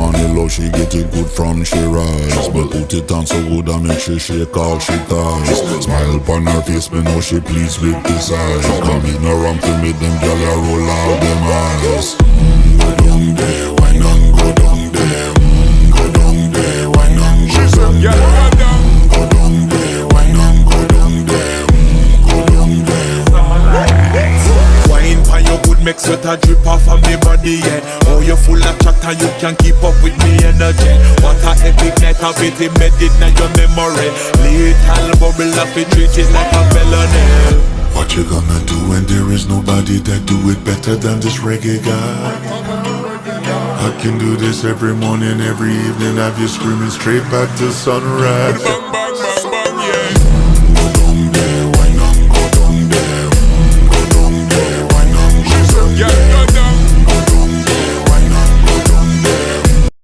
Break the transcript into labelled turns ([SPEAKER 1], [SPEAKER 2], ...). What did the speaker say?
[SPEAKER 1] on the low, she get it good from she rise. But put it on so good I make she shake all she ties. Smile upon her face, me know she pleased with this eyes. Come in around to make them gyal a roll out them eyes. Go down there, why not go down there? Go down there, why not go down there? Go down there, why not go down there? Go down there.
[SPEAKER 2] Wine pan your good make sweat a drip off of me body, yeah. Oh, you full of chat and you can keep up with me energy. What a epic night of it, embedded in your memory. Little bubble of it, treat it like a felony.
[SPEAKER 1] What you gonna do when there is nobody that do it better than this reggae guy? I can do this every morning, every evening, have you screaming straight back to sunrise.